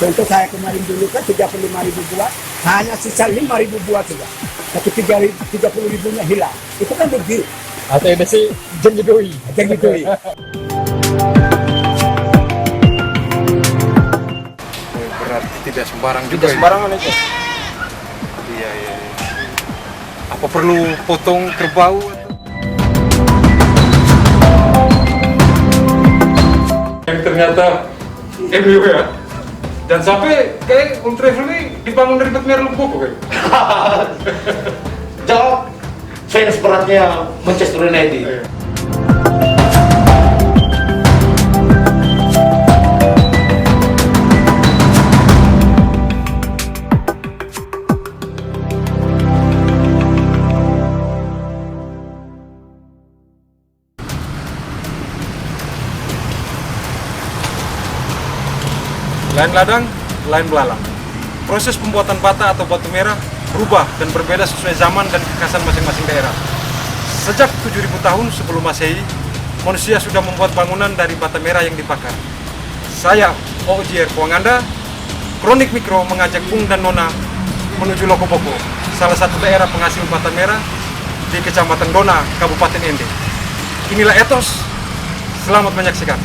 Contoh saya kemarin dulu kan 35.000 buah, hanya sisa 5.000 buah saja. Tapi 30.000-nya hilang. Itu kan rugi. Atau ini sih janji doi. Jadi gitu. Berarti tidak sembarang juga. Tidak sembarangan itu. Iya. Apa perlu potong kerbau? Yang ternyata MU ya. Dan sampai kayak Old Trafford ini dibangun dari batu merah Lumpur kan? Jawab fans beratnya Manchester United. Lain ladang, lain belalang. Proses pembuatan bata atau batu merah berubah dan berbeda sesuai zaman dan kekhasan masing-masing daerah. Sejak 7.000 tahun sebelum Masehi, manusia sudah membuat bangunan dari bata merah yang dibakar. Saya, Ojier Kuanganda, Kronik Mikro mengajak Bung dan Nona menuju Lokoboko, salah satu daerah penghasil bata merah di Kecamatan Dona, Kabupaten Ende. Inilah Etos, selamat menyaksikan.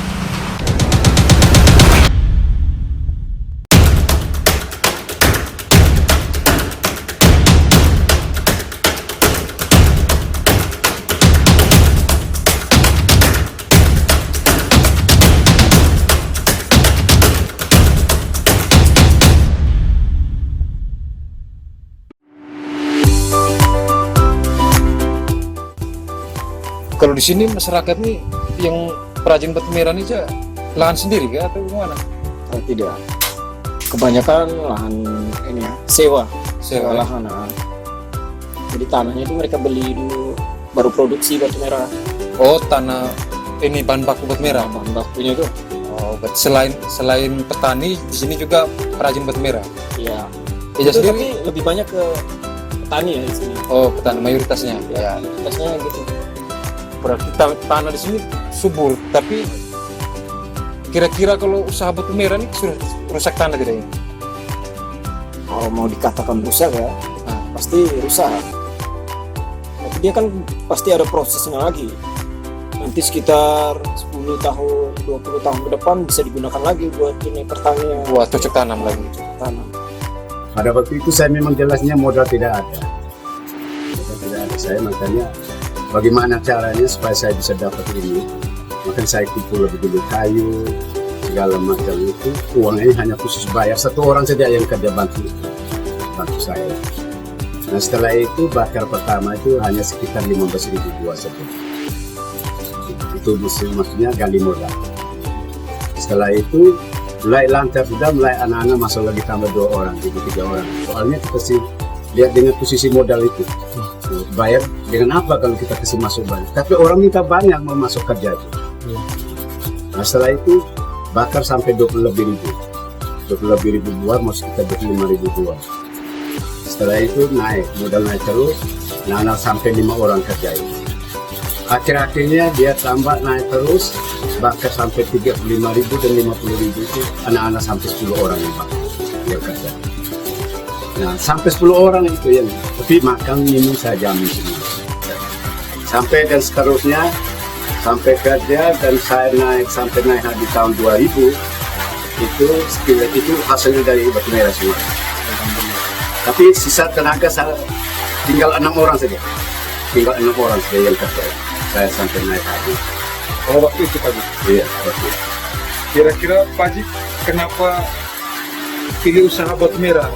Kalau di sini masyarakat nih yang perajin batu merah ini aja lahan sendiri kah atau gimana? Oh, tidak. Kebanyakan lahan ini ya, sewa Sewa. lahan. Nah. Jadi tanahnya itu mereka beli dulu, baru produksi batu merah. Oh, tanah ini bahan baku batu merah. Bahan bakunya itu, Oh, berarti selain petani di sini juga perajin batu merah. ya. Eja Itu sendiri? tapi lebih banyak ke petani ya di sini. Oh, petani mayoritasnya. Ya, mayoritasnya gitu. Berarti tanah di sini subur, tapi kira-kira kalau usaha batu merah ini sudah rusak tanah tidak ya? Kalau mau dikatakan rusak ya, Nah, pasti rusak. Tapi dia kan pasti ada prosesnya lagi. Nanti sekitar 10 tahun, 20 tahun ke depan bisa digunakan lagi buat ini pertanian. buat cocok tanam lagi. Tanam. Pada waktu itu saya memang jelasnya modal tidak ada. Modal tidak ada. Saya makanya bagaimana caranya supaya saya bisa dapat ini. Makanya saya kumpul lebih dulu kayu, segala macam itu. Uangnya hanya khusus bayar satu orang saja yang kerja bantu saya. Nah setelah itu bakar pertama itu hanya sekitar 15.000 buah saja. Itu maksudnya gali modal. Setelah itu mulai lancar sudah, mulai anak-anak masuk lagi tambah 2 orang, jadi 3 orang. Soalnya kita sih lihat dengan posisi modal itu. Bayar dengan apa kalau kita kasih masuk banyak? Tapi orang minta banyak mau masuk kerja itu. Nah setelah itu bakar sampai 20.000 buah, mau sekitar 25.000 buah. Setelah itu naik, modal naik terus, nah sampai 5 orang kerja itu. Akhir-akhirnya dia tambah naik terus, bakar sampai 35.000 dan 50.000 itu anak-anak sampai 10 orang yang bakar dia kerja. Nah, sampai 10 orang itu yang, tapi makan minum saya jamin semua. Sampai dan seterusnya, sampai kerja dan saya sampai naik di tahun 2000, itu hasilnya dari batu merah semua. Tapi sisa tenaga saya tinggal 6 orang saja. Tinggal 6 orang saja yang kerja. Saya sampai naik haji. Oh, waktu itu Pak Haji. Iya, waktu itu. Kira-kira Pak Haji kenapa pilih usaha batu merah?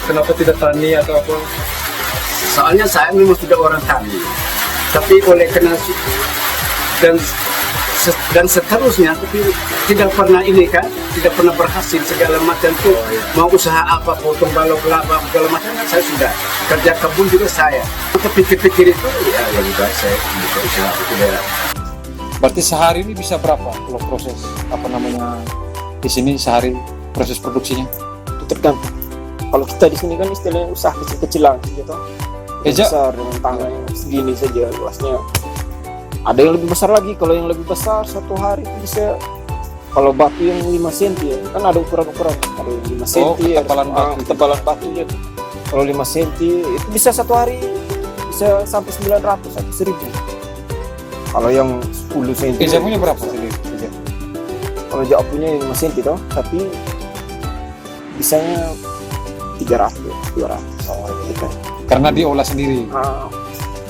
Kenapa tidak tani atau apa? Soalnya saya memang sudah orang tani, tapi oleh karena dan seterusnya, tapi tidak pernah ini kan, tidak pernah berhasil segala macam tuh. Mau usaha apa, potong balok kelapa segala macam kan saya sudah kerja kebun juga saya. Tapi pikir-pikir itu ya lebih baik saya buka usaha itu daerah. Berarti sehari ini bisa berapa kalau proses di sini sehari proses produksinya? Itu tergantung. Kalau kita di sini kan istilahnya usaha kecil-kecilan gitu. Eja? Besar dengan tanah yang segini saja luasnya. Ada yang lebih besar lagi. Kalau yang lebih besar satu hari itu bisa Kalau batu yang 5 cm ya, kan ada ukuran-ukuran. Ada yang 5 cm, ketebalan batu. ketebalan batunya. Kalau 5 cm itu bisa satu hari bisa sampai 900 atau 1000. Kalau yang 10 cm. Keja punya berapa sih? Keja? Kalau Jawa punya 5 cm toh, tapi bisanya 300, 200. Oh, gitu. Karena diolah sendiri. Ah,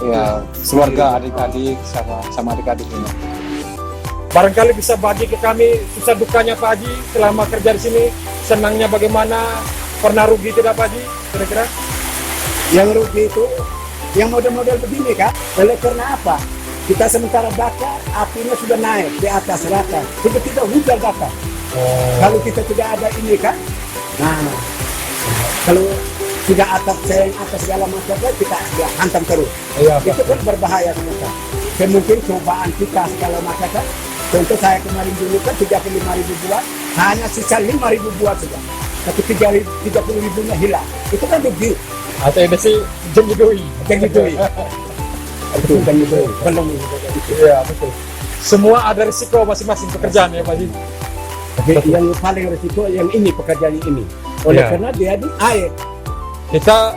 Ya, keluarga, adik-adik sama adik-adik ini. Barangkali bisa bagi ke kami susah dukanya Pak Haji selama kerja di sini, senangnya bagaimana, pernah rugi tidak Pak Haji, kira-kira? Yang rugi itu yang model-model begini Kak. Oleh karena apa? Kita sementara bakar, apinya sudah naik di atas rata. Tiba-tiba hujan bakar. Kalau kita tidak ada ini kan, nah kalau tidak atap seng atas segala macam kita ya, hantam terus. Itu kan berbahaya ternyata. Dan mungkin cobaan kita segala macam kan. Contoh saya kemarin dulu kan 35.000 buah, hanya sisa 5.000 buah saja. Tapi 30.000-nya hilang. Itu kan rugi. Atau ini sih janji doi. Jangan gitu. Itu kan gitu. Belum Iya betul. Semua ada risiko masing-masing pekerjaan ya Pak Haji. Tapi yang paling resiko yang ini pekerjaan yang ini. Oleh Iya. karena dia di air. Kita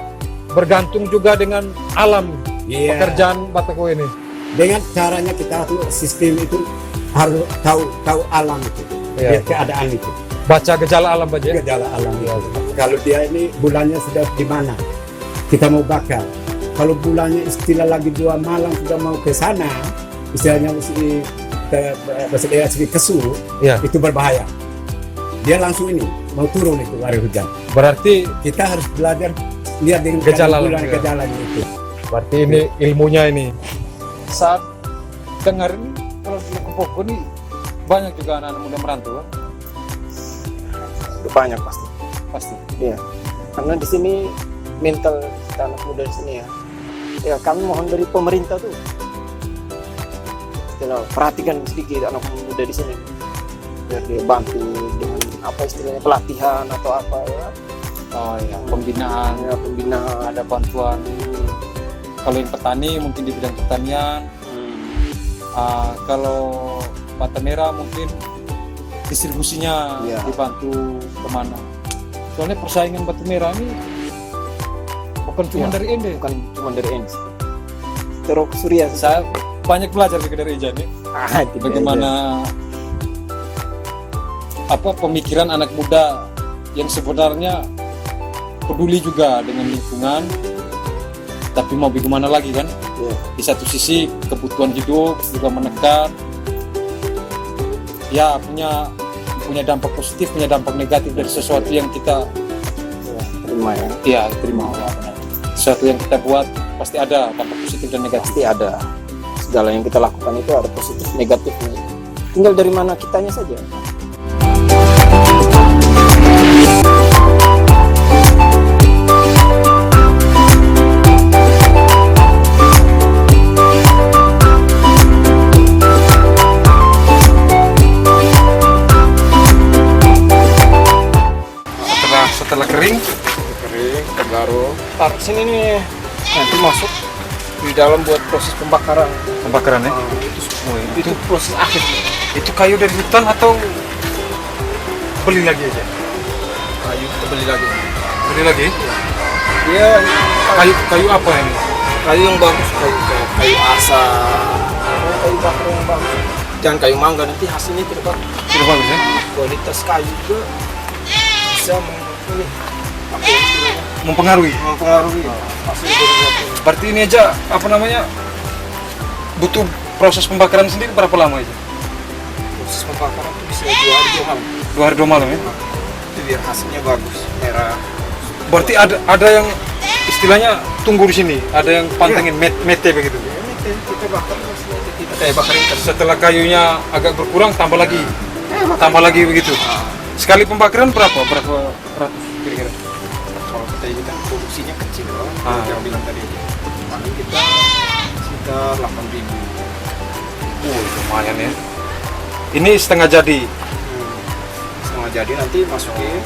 bergantung juga dengan alam Iya. pekerjaan Batako ini. Dengan caranya kita tuh sistem itu harus tahu alam itu. Iya. Lihat keadaan itu. Baca gejala alam Pak Haji. ya? Gejala alam itu. Kalau dia ini bulannya sudah di mana? Kita mau bakar. Kalau bulannya istilah lagi 2 malam sudah mau ke sana, istilahnya mesti bahasa daerah segi kesu, Iya. itu berbahaya. Dia langsung ini mau turun itu air hujan. Berarti Kita harus belajar lihat dengan Gejala bulan alam, ya. gejalanya itu. berarti ini ilmunya ini. Saat dengar ini, kalau di Kupoko ini banyak juga anak-anak muda merantau kan? banyak pasti. Pasti. Iya. Karena di sini mental kita anak muda di sini ya. Ya kami mohon dari pemerintah tuh. Perhatikan sedikit anak muda di sini. Biar dia bantu dengan apa istilahnya pelatihan atau apa ya. Oh iya, pembinaan, Ya pembinaan. ada bantuan. Kalau yang petani mungkin di bidang pertanian. Kalau bata merah mungkin distribusinya Iya. dibantu kemana. Soalnya persaingan batu merah ini bukan cuma Iya. dari Ende. Bukan cuma dari ENS. Terus Surya Saya banyak belajar juga dari Eja nih. Bagaimana apa pemikiran anak muda yang sebenarnya peduli juga dengan lingkungan, tapi mau bagaimana lagi kan? Iya. Di satu sisi kebutuhan hidup juga menekan, ya punya dampak positif, punya dampak negatif dari sesuatu yang kita terima ya. ya terima. Ya, benar. Sesuatu yang kita buat pasti ada dampak positif dan negatif. Pasti ada. Segala yang kita lakukan itu ada positif negatifnya. Tinggal dari mana kitanya saja. Setelah kering, Baru taruh sini nih. Nanti masuk di dalam buat proses pembakaran. pembakaran ya. Itu proses akhir. Itu kayu dari hutan atau beli lagi aja? Kayu kita beli lagi. Beli lagi? Iya, Kayu apa ini? kayu yang bagus, kayu asam, kayu bakar yang bagus. Jangan kayu mangga, nanti hasilnya tidak bagus. Tidak bagus ya? Kualitas kayu juga bisa Mempengaruhi. mempengaruhi hasil dari batu. Berarti ini aja apa namanya butuh proses pembakaran sendiri berapa lama aja? Proses pembakaran itu bisa 2 hari 2 malam. 2 hari 2 malam ya? Itu biar hasilnya bagus, merah. Berarti ada yang istilahnya tunggu di sini, ada yang pantengin mete begitu. Ini kita bakar hasilnya kita kayak bakar ikan. Setelah kayunya agak berkurang tambah lagi begitu. Sekali pembakaran berapa ratus kira-kira? Kalau kita ini kan produksinya kecil, yang bilang tadi. Paling kita sekitar 8.000. Lumayan ya. Ini setengah jadi. Setengah jadi nanti masukin.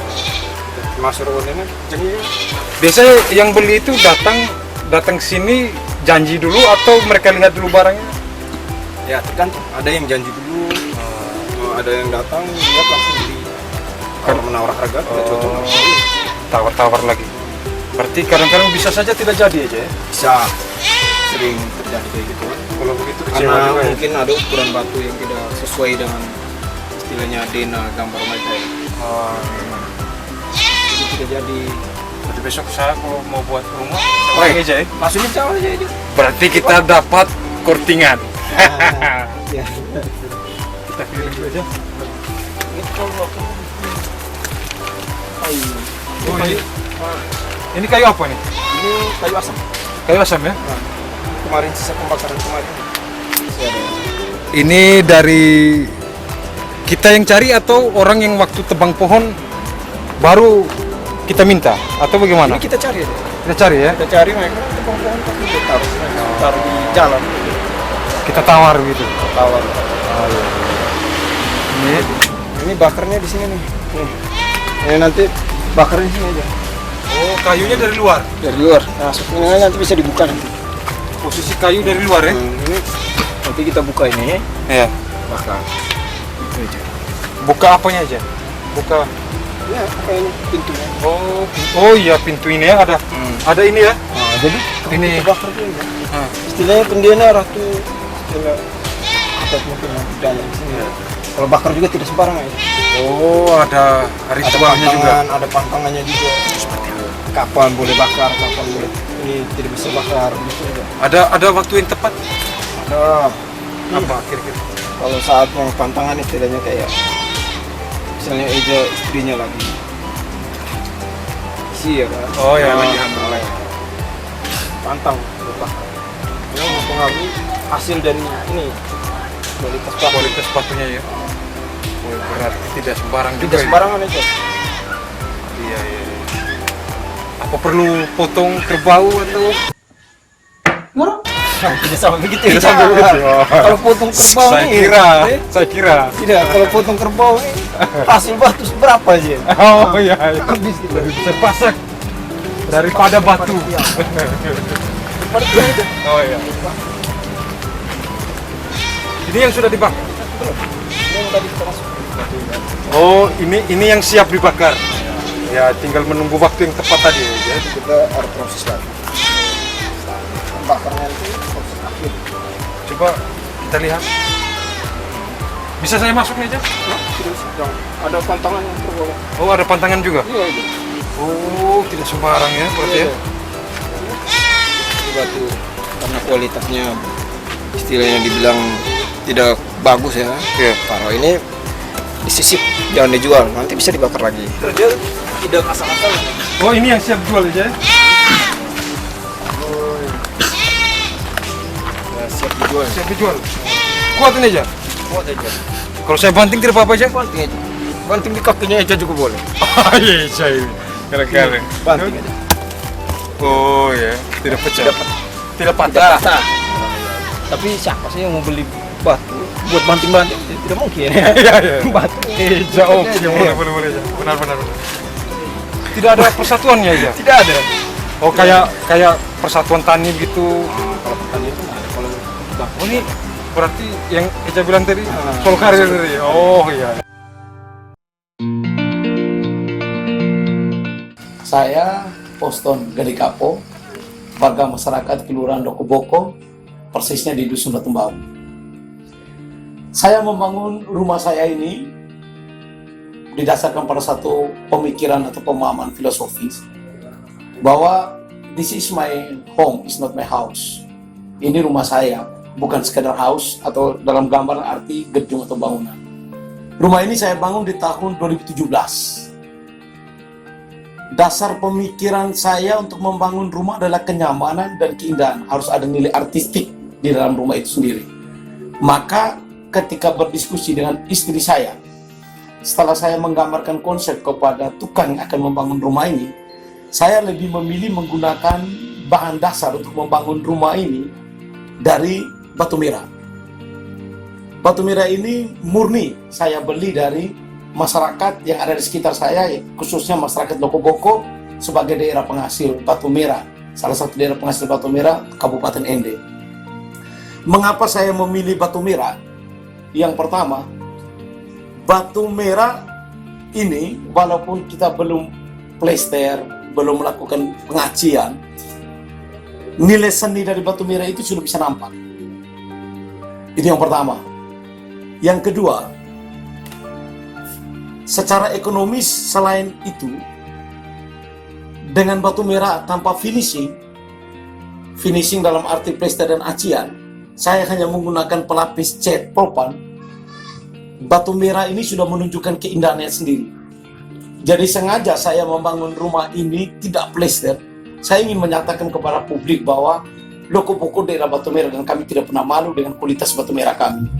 Masuk ruangannya jadinya. Biasanya yang beli itu datang sini janji dulu atau mereka lihat dulu barangnya? Ya tergantung. Ada yang janji dulu, ada yang datang dia langsung beli. Kalau menawar harga tidak cocok. Tawar-tawar lagi. Berarti kadang-kadang bisa saja tidak jadi aja ya? Bisa sering terjadi kayak gitu. Kalau begitu kecewa Karena juga ya? mungkin ada ukuran batu yang tidak sesuai dengan istilahnya dena gambar mereka ya. Itu tidak jadi. Jadi besok saya kalau mau buat rumah, sama aja ya? Maksudnya sama aja itu. Berarti kita dapat kortingan. Ya. Kita pilih dulu aja. Ini kalau kayu. Oh, ini kayu apa nih? Ini kayu asam. Kayu asam ya? Kemarin sisa pembakaran kemarin. Masih ada. Ini dari kita yang cari atau orang yang waktu tebang pohon baru kita minta atau bagaimana? Ini kita cari ya. Kita cari ya? Kita cari mereka pohon-pohon tapi kita taruh di jalan. Kita tawar gitu. Tawar. Ini Ini bakarnya di sini nih. Nih. Ini nanti bakarnya di sini aja. oh kayunya dari luar. Dari luar. Nah, ini nanti bisa dibuka nanti. Posisi kayu dari luar ya? Ini nanti kita buka ini ya. Iya. Bakar. Itu aja. Buka apanya aja? Buka. Ya, kayak ini pintunya. Oh iya pintu ini ya ada. Ada ini ya? Nah, jadi Ini. kita bakar dulu ya. Nah. Istilahnya pendiannya ratu istilah kita mungkin di dalam sini. Ya. Kalau bakar juga tidak sembarangan ya. Oh ada ritualnya juga. Ada pantangannya juga. Kapan boleh bakar, kapan boleh ini tidak bisa bakar gitu juga. Ada waktu yang tepat. Ada. Apa kira-kira? Kalau saat mau pantangan istilahnya kayak misalnya Eja istrinya lagi isi ya kan. Oh ya, Nah, lagi hamil. pantang bakar. Yang mempengaruhi hasil dari ini kualitas batu. Kualitas batunya ya. Oh, berarti tidak sembarang juga. Tidak sembarangan aja. Iya. Apa perlu potong kerbau atau? Tidak sampai begitu. Tidak sampai begitu. Kalau potong kerbau Saya nih, saya kira. tidak. Kalau potong kerbau ini hasil batu berapa aja? Oh iya. Habis gitu. Lebih besar pasak daripada batu. Oh iya. Ini yang sudah dibakar. Yang tadi kita masuk. Oh, ini yang siap dibakar. Ya, tinggal menunggu waktu yang tepat tadi ya. Kita ada proses lagi. Bakarnya itu proses akhir. Coba kita lihat. Bisa saya masuk nih aja? Terus ada pantangan yang terbawa. Oh, ada pantangan juga. Iya itu. Oh, tidak sembarang ya berarti ya. Itu batu karena kualitasnya istilahnya dibilang tidak bagus ya. Iya. Kalau ini disisip jangan dijual, nanti bisa dibakar lagi. Dia tidak asal-asal. Oh, ini yang siap jual aja ya? Ya, siap dijual. Siap dijual. Kuat ini aja. Buat aja. Kalau saya banting tidak apa-apa aja? Banting aja. Banting di kakinya aja juga boleh. Oh iya, saya ini. Kira-kira. Banting aja. Oh ya, tidak pecah. Tidak Tidak patah. patah. Tapi siapa sih yang mau beli batu buat banting-banting? Tidak mungkin. Iya, iya. Batu. Jauh. Boleh aja. Benar. Tidak ada persatuannya aja. Tidak ada. Oh, kayak persatuan tani gitu. Kalau petani itu nggak ada. Kalau batu. Oh, ini berarti yang Eja bilang tadi soal karir tadi. Oh iya. Saya Poston Gede Kapo, warga masyarakat Kelurahan Dokoboko, persisnya di Dusun Batumbau. Saya membangun rumah saya ini didasarkan pada satu pemikiran atau pemahaman filosofis bahwa this is my home, is not my house. Ini rumah saya, bukan sekedar house atau dalam gambaran arti gedung atau bangunan. Rumah ini saya bangun di tahun 2017. Dasar pemikiran saya untuk membangun rumah adalah kenyamanan dan keindahan. Harus ada nilai artistik di dalam rumah itu sendiri. Maka ketika berdiskusi dengan istri saya, setelah saya menggambarkan konsep kepada tukang yang akan membangun rumah ini, saya lebih memilih menggunakan bahan dasar untuk membangun rumah ini dari batu merah. Batu merah ini murni saya beli dari masyarakat yang ada di sekitar saya, khususnya masyarakat Dokoboko sebagai daerah penghasil batu merah, salah satu daerah penghasil batu merah Kabupaten Ende. Mengapa saya memilih batu merah? Yang pertama, batu merah ini walaupun kita belum plester, belum melakukan pengacian, nilai seni dari batu merah itu sudah bisa nampak. Itu yang pertama. Yang kedua, secara ekonomis selain itu, dengan batu merah tanpa finishing dalam arti plester dan acian, saya hanya menggunakan pelapis cat propan. Batu merah ini sudah menunjukkan keindahannya sendiri. Jadi sengaja saya membangun rumah ini tidak plester. Saya ingin menyatakan kepada publik bahwa Loko Boko daerah Batu Merah, dan kami tidak pernah malu dengan kualitas batu merah kami.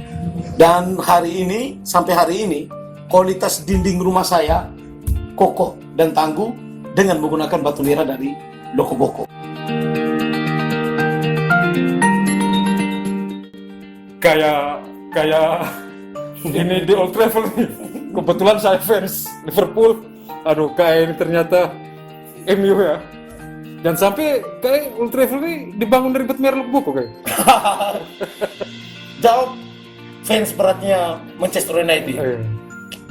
Dan hari ini, sampai hari ini, kualitas dinding rumah saya kokoh dan tangguh dengan menggunakan batu merah dari Loko Boko. Kayak ini di Old Trafford nih. Kebetulan saya fans Liverpool. Aduh, kayak ini ternyata MU ya. Dan sampai kayak Old Trafford ini dibangun dari batu merah Loko Boko kayak. Jauh fans beratnya Manchester United.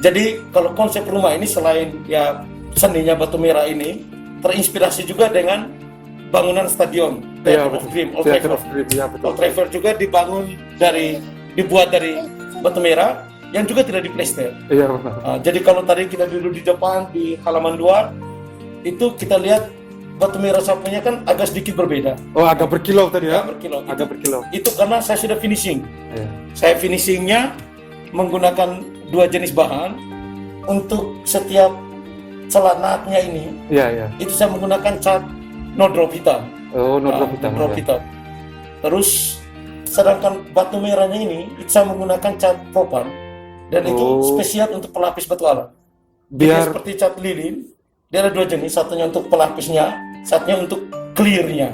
Jadi kalau konsep rumah ini selain ya seninya batu merah ini terinspirasi juga dengan bangunan stadion Theatre of Dream, Old Trafford. Old Trafford juga dibuat dari batu merah yang juga tidak diplester. Iya benar. Jadi kalau tadi kita duduk di depan di halaman luar itu kita lihat batu merah sapunya kan agak sedikit berbeda. Oh, agak berkilau tadi ya? Agak berkilau. Itu karena saya sudah finishing. Saya finishingnya menggunakan 2 jenis bahan. Untuk setiap celananya ini, itu saya menggunakan cat no drop hitam. Oh, no drop hitam. Hitam. Terus sedangkan batu merahnya ini itu saya menggunakan cat propan, dan itu spesial untuk pelapis batu alam. Biar seperti cat lilin, dia ada 2 jenis, satunya untuk pelapisnya, satunya untuk clearnya.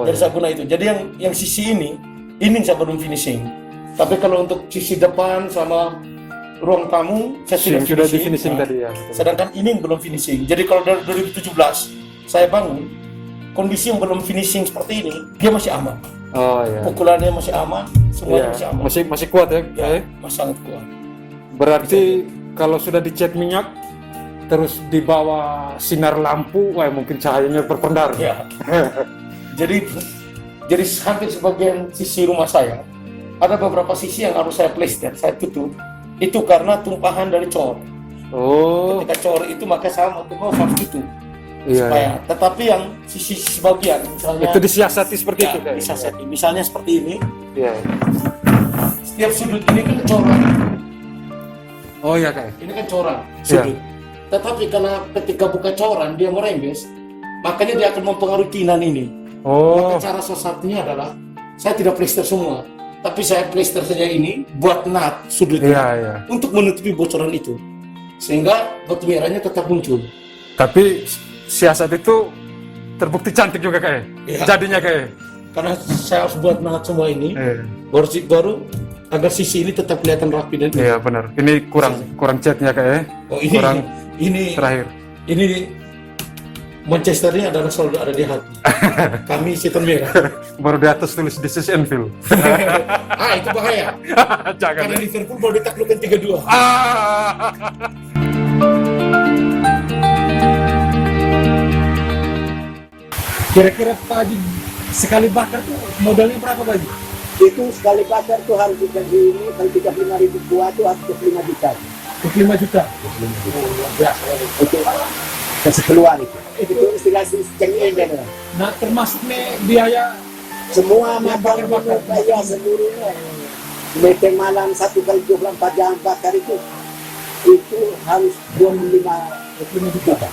Jadi saya guna itu. Jadi yang sisi ini saya belum finishing. Tapi kalau untuk sisi depan sama ruang tamu saya sudah di finishing tadi ya. Sedangkan ini belum finishing. Jadi kalau dari 2017 saya bangun, kondisi yang belum finishing seperti ini, dia masih aman. Pukulannya masih aman, semuanya masih aman. Masih kuat ya? Masih sangat kuat. Berarti kalau sudah dicat minyak, terus di bawah sinar lampu, mungkin cahayanya berpendar. Ya. jadi hampir sebagian sisi rumah saya ada beberapa sisi yang harus saya plester, saya tutup. Itu karena tumpahan dari cor. Ketika cor itu maka saya mau harus tutup. Supaya. Tetapi yang sisi sebagian, misalnya itu disiasati seperti itu kan? Disiasati. Misalnya seperti ini. Setiap sudut ini kan coran. Oh iya kayak. Ini kan coran sudut. Tetapi karena ketika buka coran dia merembes, makanya dia akan mempengaruhi kinan ini. Maka cara salah satunya adalah saya tidak plester semua, tapi saya plester saja ini buat nut sudutnya untuk menutupi bocoran itu, sehingga batu merahnya tetap muncul. Tapi siasat itu terbukti cantik juga kayak. Jadinya kayak. Karena saya harus buat nut semua ini, baru agar sisi ini tetap kelihatan rapi dan. Iya benar. Ini kurang catnya kayak. Ini terakhir. Ini Manchester ini adalah selalu ada di hati. Kami Setan Merah. Baru di atas tulis This is Anfield. Itu bahaya. Jangan. Karena Liverpool baru ditaklukkan 3-2. Kira-kira Pak Haji sekali bakar tuh modalnya berapa Pak Haji? Itu sekali bakar tuh harus dibagi ini, kalau 35.000 kuat tuh harus 25 juta. 25 juta? Itu keseluruhan itu. Itu istilah cengeng kan. Nah termasuk biaya semua makan biaya seluruhnya. Meeting malam 1 kali 24 jam bakar itu harus 25 juta.